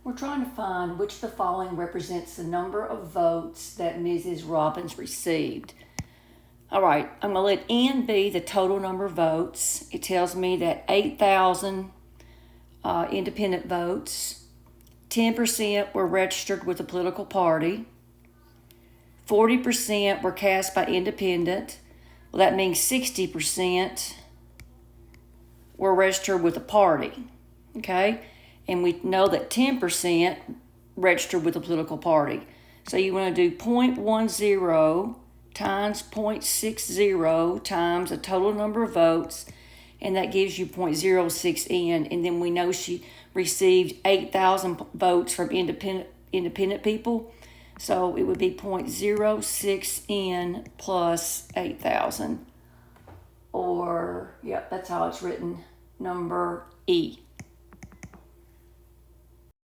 We're trying to find which of the following represents the number of votes that Mrs. Robbins received. All right, I'm going to let N be the total number of votes. It tells me that 8,000 independent votes, 10% were registered with a political party, 40% were cast by independent. Well, that means 60% were registered with a party, okay? And we know that 10% registered with a political party. So you want to do 0.10 times 0.60 times the total number of votes, and that gives you 0.06N. And then we know she received 8,000 votes from independent people. So it would be 0.06N plus 8,000. Or, yep, that's how it's written, number E.